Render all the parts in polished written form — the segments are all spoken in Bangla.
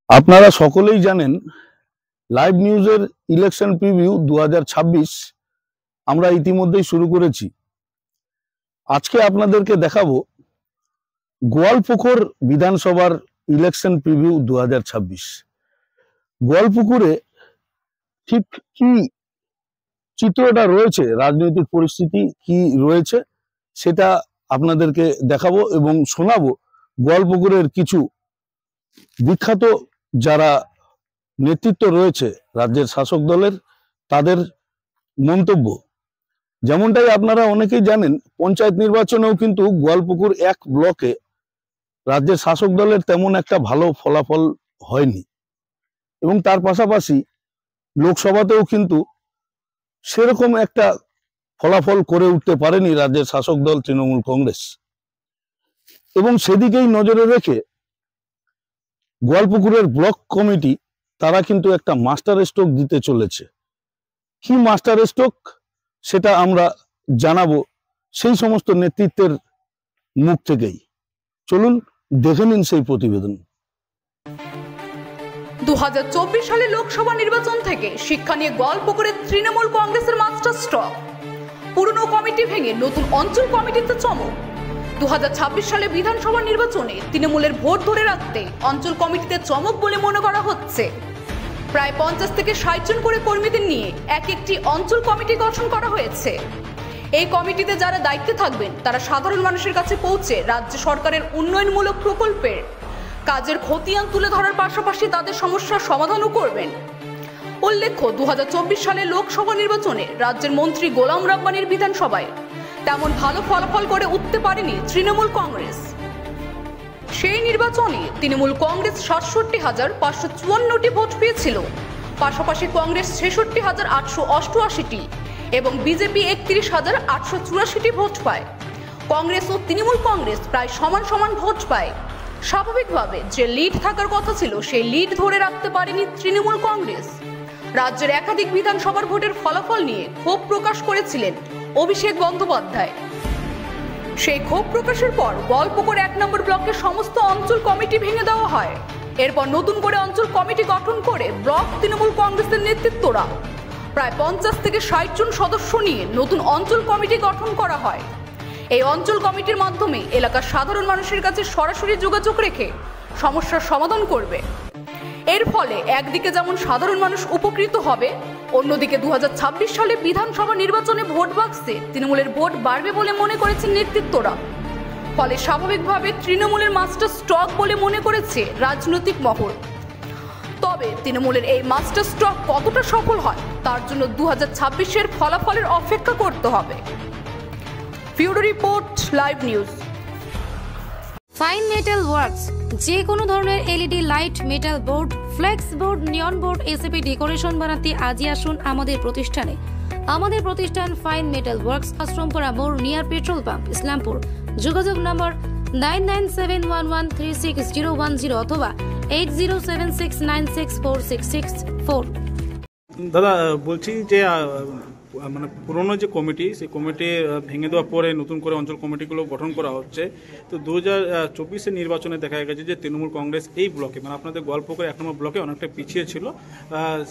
আপনারা সকলেই জানেন লাইভ নিউজের ইলেকশন প্রিভিউ 2026 আমরা ইতিমধ্যেই শুরু করেছি। আজকে আপনাদেরকে দেখাবো গোয়ালপুকুর বিধানসভার ইলেকশন প্রিভিউ 2026। গোয়ালপুকুরে ঠিক কি চিত্রটা রয়েছে, রাজনৈতিক পরিস্থিতি কি রয়েছে সেটা আপনাদেরকে দেখাবো এবং শোনাবো গোয়ালপুকুরের কিছু বিখ্যাত যারা নেতৃত্ব রয়েছে রাজ্যের শাসক দলের, তাদের মন্তব্য। যেমনটাই আপনারা অনেকেই জানেন, পঞ্চায়েত নির্বাচনেও কিন্তু গোয়ালপুকুর এক ব্লকে রাজ্যের শাসক দলের তেমন একটা ভালো ফলাফল হয়নি এবং তার পাশাপাশি লোকসভাতেও কিন্তু সেরকম একটা ফলাফল করে উঠতে পারেনি রাজ্যের শাসক দল তৃণমূল কংগ্রেস। এবং সেদিকেই নজরে রেখে গোয়ালপুকুরের ব্লক কমিটি তারা কিন্তু একটা মাস্টার স্ট্রোক দিতে চলেছে। কি মাস্টার স্ট্রোক সেটা আমরা জানাবো সেই সমস্ত নেতৃত্বের মুখ থেকেই। চলুন দেখে নিন সেই প্রতিবেদন। 2024 সালে লোকসভা নির্বাচন থেকে শিক্ষা নিয়ে গোয়ালপুকুরের তৃণমূল কংগ্রেসের মাস্টার স্ট্রোক। পুরনো কমিটি ভেঙে নতুন অঞ্চল কমিটিতে চমক। 2026 সালে বিধানসভা নির্বাচনে তৃণমূলের ভোট ধরে রাখতে অঞ্চল কমিটিতে চমক বলে মনে করা হচ্ছে। প্রায় 50 থেকে 60 জন করে কর্মীদের নিয়ে এক একটি অঞ্চল কমিটি গঠন করা হয়েছে। এই কমিটিতে যারা দায়িত্বে থাকবেন তারা সাধারণ মানুষের কাছে পৌঁছে রাজ্য সরকারের উন্নয়নমূলক প্রকল্পের কাজের খতিয়ান তুলে ধরার পাশাপাশি তাদের সমস্যার সমাধানও করবেন। উল্লেখ্য, 2024 সালে লোকসভা নির্বাচনে রাজ্যের মন্ত্রী গোলাম রাব্বানির বিধানসভায় তেমন ভালো ফলাফল করে উঠতে পারেনি তৃণমূল কংগ্রেস। সেই নির্বাচনে তৃণমূল কংগ্রেস ৬৭,৫৫৪টি ভোট পেয়েছিল, পাশাপাশি কংগ্রেস ৬৬,৮৮৮টি এবং বিজেপি ৩১,৮৮৪টি ভোট পায়। কংগ্রেস ও তৃণমূল কংগ্রেস প্রায় সমান সমান ভোট পায়। স্বাভাবিকভাবে যে লিড থাকার কথা ছিল সেই লিড ধরে রাখতে পারেনি তৃণমূল কংগ্রেস। রাজ্যের একাধিক বিধানসভার ভোটের ফলাফল নিয়ে ক্ষোভ প্রকাশ করেছিলেন অভিষেক বন্দ্যোপাধ্যায়। সেই ক্ষোভ প্রকাশের পর গোয়ালপুকুর 1 নম্বর ব্লকের সমস্ত অঞ্চল কমিটি ভেঙে দেওয়া হয়। এরপর নতুন করে অঞ্চল কমিটি গঠন করে ব্লক তৃণমূল কংগ্রেসের নেতৃত্বরা প্রায় 50 থেকে 60 জন সদস্য নিয়ে নতুন অঞ্চল কমিটি গঠন করা হয়। এই অঞ্চল কমিটির মাধ্যমে এলাকার সাধারণ মানুষের কাছে সরাসরি যোগাযোগ রেখে সমস্যার সমাধান করবে। এর ফলে একদিকে যেমন সাধারণ মানুষ উপকৃত হবে, অন্যদিকে 2026 সালে বিধানসভা নির্বাচনে ভোট বাক্সে তৃণমূলের ভোট বাড়বে বলে মনে করেছেন নেতৃত্বরা। ফলে স্বাভাবিকভাবে তৃণমূলের মাস্টার স্ট্রোক বলে মনে করেছে রাজনৈতিক মহল। তবে তৃণমূলের এই মাস্টার স্ট্রোক কতটা সফল হয় তার জন্য 2026-এর ফলাফলের অপেক্ষা করতে হবে। Bureau report, live news. Fine metal works, যে কোনো ধরনের LED light, metal board, flex board, neon board, SAP decoration বানাতে আজই আসুন আমাদের প্রতিষ্ঠানে। আমাদের প্রতিষ্ঠান ফাইন মেটাল ওয়ার্কস, আশ্রমপুরা মোড়, নিয়ার পেট্রোল পাম্প, ইসলামপুর। যোগাযোগ নম্বর 9971136010 অথবা 8076964664। দাদা বলছি যে মানে পুরনো যে কমিটি, সেই কমিটি ভেঙে দেওয়ার পরে নতুন করে অঞ্চল কমিটিগুলো গঠন করা হচ্ছে। তো 2024-এর নির্বাচনে দেখা গেছে যে তৃণমূল কংগ্রেস এই ব্লকে, মানে আপনাদের গোয়ালপুকুর 1 নম্বর ব্লকে অনেকটা পিছিয়ে ছিল।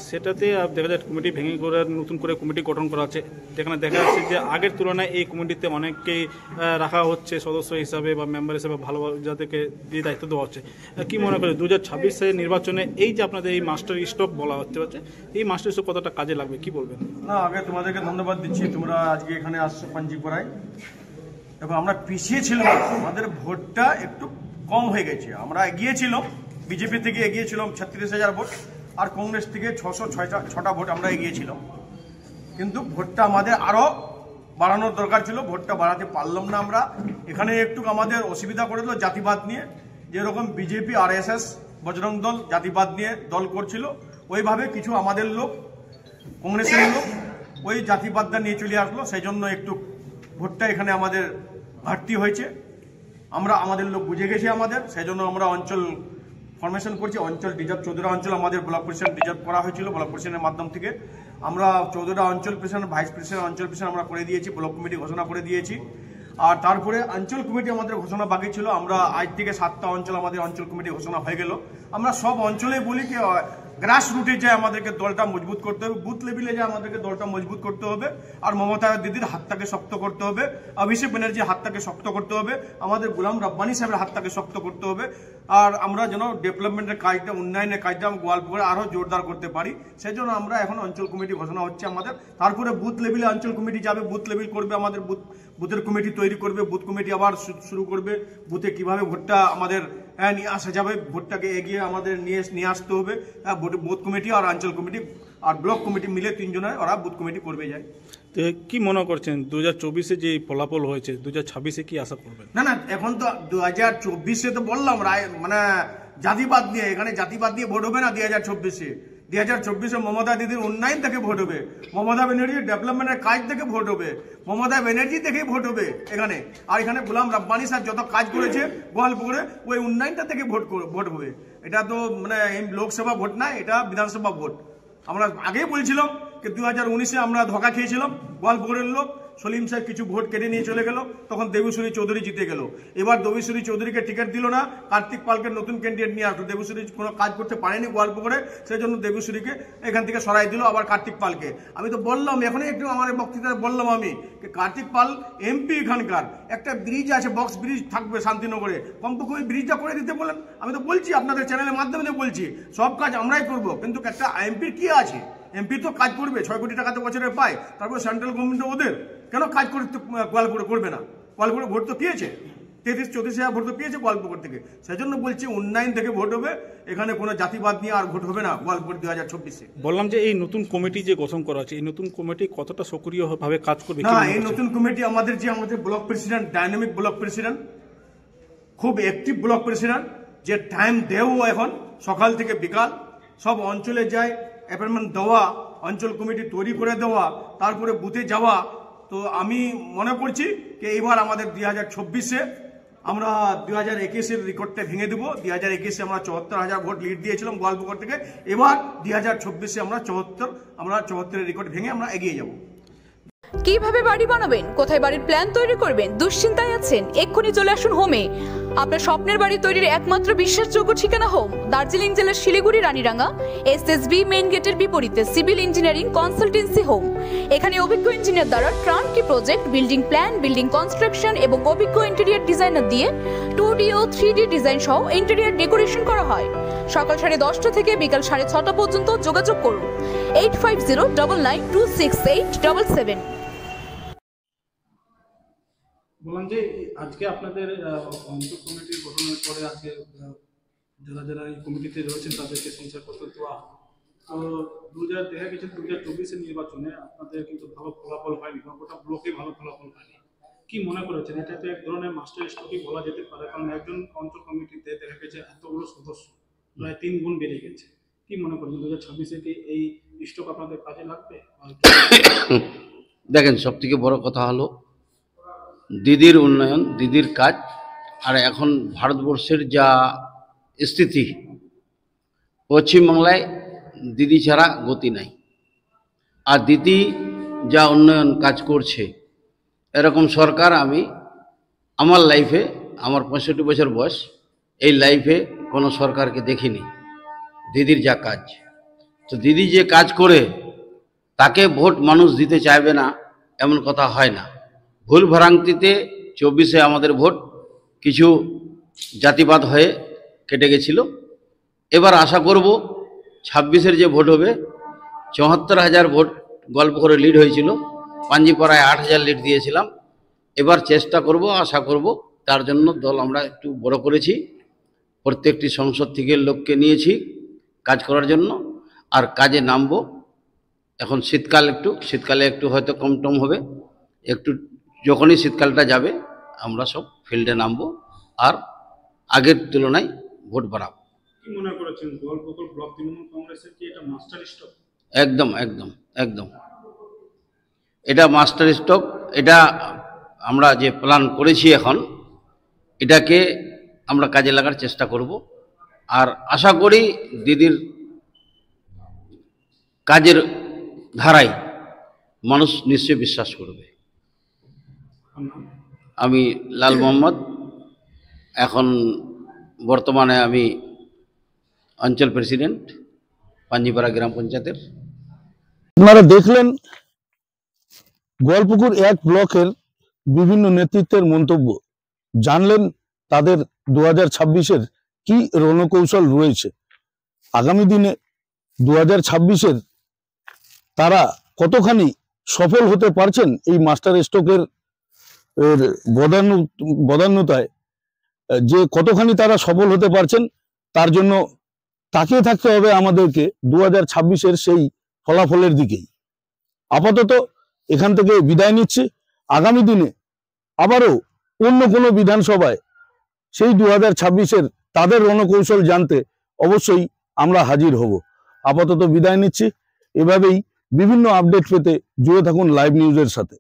সেটাতে দেখা যায় কমিটি ভেঙে করে নতুন করে কমিটি গঠন করা হচ্ছে, যেখানে দেখা যাচ্ছে যে আগের তুলনায় এই কমিটিতে অনেককেই রাখা হচ্ছে সদস্য হিসাবে বা মেম্বার হিসাবে, ভালো যাদেরকে দিয়ে দায়িত্ব দেওয়া হচ্ছে। কি মনে করে 2026 সালের নির্বাচনে এই যে আপনাদের এই মাস্টার স্ট্রোক বলা হচ্ছে, এই মাস্টার স্ট্রোক কতটা কাজে লাগবে, কি বলবেন? না, আগে তোমাদেরকে ধন্যবাদ দিচ্ছি, তোমরা আজকে এখানে আসছো পাঞ্জিপাড়ায়। দেখো, আমরা পিছিয়ে ছিলাম, আমাদের ভোটটা একটু কম হয়ে গেছে। আমরা এগিয়েছিলাম, বিজেপি থেকে এগিয়েছিলাম 36,000 ভোট, আর কংগ্রেস থেকে 606টা ভোট আমরা এগিয়েছিলাম। কিন্তু ভোটটা আমাদের আরো বাড়ানোর দরকার ছিল, ভোটটা বাড়াতে পারলাম না আমরা। এখানে একটু আমাদের অসুবিধা করে দিল জাতিবাদ নিয়ে, যেরকম বিজেপি, আরএসএস, বজরং দল জাতিবাদ নিয়ে দল করছিল, ওইভাবে কিছু আমাদের লোক, কংগ্রেসের লোক ওই জাতিবাদটা নিয়ে চলে আসলো। সেই জন্য একটু ভোটটা এখানে আমাদের ঘাটতি হয়েছে। আমরা আমাদের লোক বুঝে গেছি আমাদের, সেই জন্য আমরা অঞ্চল ফরমেশন করছি। অঞ্চল রিজার্ভ 14টা অঞ্চল আমাদের ব্লক প্রেসিডেন্ট রিজার্ভ করা হয়েছিল। ব্লক প্রেসিডেন্টের মাধ্যম থেকে আমরা 14টা অঞ্চল প্রেসিডেন্ট, ভাইস প্রেসিডেন্ট, অঞ্চল প্রেসিডেন্ট আমরা করে দিয়েছি, ব্লক কমিটি ঘোষণা করে দিয়েছি। আর তারপরে অঞ্চল কমিটি আমাদের ঘোষণা বাকি ছিল। আমরা আজ থেকে 7টা অঞ্চল আমাদের অঞ্চল কমিটি ঘোষণা হয়ে গেল। আমরা সব অঞ্চলে বলি কি গ্রাস রুটে যায় আমাদেরকে দলটা মজবুত করতে হবে, বুথ লেভেলে যায় আমাদেরকে দলটা মজবুত করতে হবে। আর মমতা দিদির হাতটাকে শক্ত করতে হবে, অভিষেক ব্যানার্জির হাতটাকে শক্ত করতে হবে, আমাদের গোলাম রব্বানী সাহেবের হাতটাকে শক্ত করতে হবে। আর আমরা যেন ডেভেলপমেন্টের কাজটা, উন্নয়নের কাজটা গোয়ালপুরে আরও জোরদার করতে পারি, সেই জন্য আমরা এখন অঞ্চল কমিটি ঘোষণা হচ্ছে আমাদের। তারপরে বুথ লেভেলে অঞ্চল কমিটি যাবে, বুথ লেভেল করবে, আমাদের বুথের কমিটি তৈরি করবে, বুথ কমিটি আবার শুরু করবে। বুথে কিভাবে ভোটটা আমাদের নিয়ে আসা যাবে, ভোটটাকে এগিয়ে আমাদের নিয়ে আসতে হবে। বুথ কমিটি আর অঞ্চল কমিটি আর ব্লক কমিটি মিলে 3 জনের ওরা বুথ কমিটি করবে যায়। তো কি মনে করছেন 2024-এ যে ফলাফল হয়েছে 2026-এ কি আশা করবেন? না, এখন তো 2024-এ তো বললাম মানে জাতিবাদ নিয়ে, এখানে জাতিবাদ নিয়ে ভোট হবে না। 2024-এ মমতা দিদির উন্নয়ন থেকে ভোট হবে, মমতা ব্যানার্জির ডেভেলপমেন্টের কাজ থেকে ভোট হবে, মমতা ব্যানার্জি থেকেই ভোট হবে এখানে। আর এখানে গোলাম রব্বানী সাহেব যত কাজ করেছে গোয়ালপুরে, ওই উন্নয়নটা থেকে ভোট হবে। এটা তো মানে লোকসভা ভোট না, এটা বিধানসভা ভোট। আমরা আগেই বলছিলাম যে 2019-এ আমরা ধোকা খেয়েছিলাম, গোয়ালপুরের লোক সলিম সাহেব কিছু ভোট কেটে নিয়ে চলে গেল, তখন দেবুশ্বরী চৌধুরী জিতে গেল। এবার দেবুশ্বরী চৌধুরীকে টিকিট দিল না, কার্তিক পালকে নতুন ক্যান্ডিডেট নিয়ে আসলো। দেবুশ্বরী কোনো কাজ করতে পারেনি গোয়ালপুরে, সেই জন্য দেবুশ্বরীকে এখান থেকে সরাই দিল, আবার কার্তিক পালকে। আমি তো বললাম, এখনই একটু আমার বক্তৃতায় বললাম আমি, কার্তিক পাল এমপি এখানকার, একটা ব্রিজ আছে, বক্স ব্রিজ থাকবে শান্তিনগরে, কমপক্ষে ওই ব্রিজটা করে দিতে বলেন। আমি তো বলছি আপনাদের চ্যানেলের মাধ্যমে বলছি, সব কাজ আমরাই করব, কিন্তু একটা এমপির কি আছে? এমপি তো কাজ করবে, 6 কোটি টাকা তো বছরে পায়, তারপর সেন্ট্রাল গভর্নমেন্ট ওদের কেন কাজ গোয়ালপুরে করবে না? গোয়ালপুরে ভোট তো পেয়েছে, 33-34 ভোট তো পেয়েছে গোয়ালপুর থেকে। সেই জন্য বলছি উন্নয়ন থেকে ভোট হবে, এখানে কোনো জাতিবাদ নিয়ে আর ভোট হবে না গোয়ালপুর 2024-এ। বললাম যে এই নতুন কমিটি যে গঠন করা হচ্ছে, এই নতুন কমিটি কতটা সক্রিয়ভাবে কাজ করবে? না, এই নতুন কমিটি আমাদের block president, dynamic block president, খুব অ্যাক্টিভ ব্লক প্রেসিডেন্ট, যে টাইম দেও এখন সকাল থেকে বিকাল, সব অঞ্চলে যায়, অ্যাপয়েন্টমেন্ট দেওয়া, অঞ্চল কমিটি তৈরি করে দেওয়া, তারপরে বুথে যাওয়া। তো আমি মনে করছি যে এবার আমাদের 2024-এ আমরা 2021-এর রেকর্ডটা ভেঙে দেবো। 2021-এ আমরা 74,000 ভোট লিড দিয়েছিলাম গোয়ালপুর থেকে, এবার 2024-এ আমরা 74-এর রেকর্ড ভেঙে আমরা এগিয়ে যাব। কিভাবে বাড়ি বানাবেন, কোথায় বাড়ির প্ল্যান তৈরি করবেন, দুশ্চিন্তায় আছেন? এক্ষুনি চলে আসুন হোমে। আপনার স্বপ্নের বাড়ি তৈরির একমাত্র বিশ্বাসযোগ্য ঠিকানা হোম, দার্জিলিং জেলার শিলিগুড়ি রানীরাঙ্গা SSB মেইন গেটের বিপরীতে সিভিল ইঞ্জিনিয়ারিং কনসালটেন্সি হোম। এখানে অভিজ্ঞ ইঞ্জিনিয়ার দ্বারা টার্নকি project, building plan, building construction এবং অভিজ্ঞ ইন্টেরিয়র ডিজাইনার দিয়ে 2D ও 3D ডিজাইন সহ ইন্টেরিয়র ডেকোরেশন করা হয়। সকাল 10:30 থেকে বিকাল 6:30 পর্যন্ত যোগাযোগ করুন 8509926877। বললাম যে আজকে আপনাদের অঞ্চল কমিটি গঠনের পরে আজকে যারা এই কমিটিতে রয়েছেন তাদেরকে শংসাপত্র দেওয়া। তো দেখা গেছে 2024-এর নির্বাচনে আপনাদের কিন্তু ভালো ফলাফল হয়নি, গোটা ব্লকে ভালো ফলাফল হয়নি। কি মনে করেছেন, এটা তো এক ধরনের মাস্টার স্ট্রোকই বলা যেতে পারে, কারণ একজন অঞ্চল কমিটিতে দেখা গেছে এতগুলো সদস্য, প্রায় 3 গুণ বেড়ে গেছে। কি মনে করেন 2026-এ কি এই স্ট্রোক আপনাদের কাজে লাগবে? দেখেন, সব থেকে বড় কথা হলো দিদির উন্নয়ন, দিদির কাজ। আর এখন ভারতবর্ষের যা স্থিতি, পশ্চিমবাংলায় দিদি ছাড়া গতি নাই। আর দিদি যা উন্নয়ন কাজ করছে, এরকম সরকার আমি আমার লাইফে, আমার 65 বছর বয়স, এই লাইফে কোনো সরকারকে দেখিনি। দিদির যা কাজ, তো দিদি যে কাজ করে তাকে ভোট মানুষ দিতে চাইবে না এমন কথা হয় না। ভুল ভ্রান্তিতে 24-এ আমাদের ভোট কিছু জাতিবাদ হয়ে কেটে গেছিল। এবার আশা করব 26-এর যে ভোট হবে, 74,000 ভোট গল্প করে লিড হয়েছিল, পাঞ্জিপাড়ায় 8,000 লিড দিয়েছিলাম। এবার চেষ্টা করব, আশা করব, তার জন্য দল আমরা একটু বড় করেছি, প্রত্যেকটি সংসদ থেকে লোককে নিয়েছি কাজ করার জন্য, আর কাজে নামবো। এখন শীতকালে একটু হয়তো কম টম হবে, একটু যখনই শীতকালটা যাবে আমরা সব ফিল্ডে নামবো, আর আগের তুলনায় ভোট বাড়াবো। কি মনে করেছেন গোয়ালপুর ব্লক তৃণমূল কংগ্রেসের কি এটা মাস্টার স্ট্রোক? একদম একদম একদম, এটা মাস্টার স্ট্রোক। এটা আমরা যে প্ল্যান করেছি এখন, এটাকে আমরা কাজে লাগার চেষ্টা করব। আর আশা করি দিদির কাজের ধারায় মানুষ নিশ্চয়ই বিশ্বাস করবে। আমি লাল মোহাম্মদ, এখন বর্তমানে আমি অঞ্চল প্রেসিডেন্ট পাঞ্জিপাড়া গ্রাম পঞ্চায়েতের। আপনারা দেখলেন গোয়ালপুকুর 1 ব্লকের বিভিন্ন নেতৃত্বের মন্তব্য, জানলেন তাদের 2026-এর কি রণকৌশল রয়েছে। আগামী দিনে 2026-এর তারা কতখানি সফল হতে পারছেন এই মাস্টার স্ট্রোকের বদান্যতায়, যে কতখানি তারা সফল হতে পারছেন, তার জন্য তাকিয়ে থাকতে হবে আমাদেরকে 2026-এর সেই ফলাফলের দিকেই। আপাতত এখান থেকে বিদায় নিচ্ছি। আগামী দিনে আবারও অন্য কোনো বিধানসভায় সেই 2026-এর তাদের রণকৌশল জানতে অবশ্যই আমরা হাজির হব। আপাতত বিদায় নিচ্ছি। এভাবেই বিভিন্ন আপডেট পেতে জুড়ে থাকুন লাইভ নিউজের সাথে।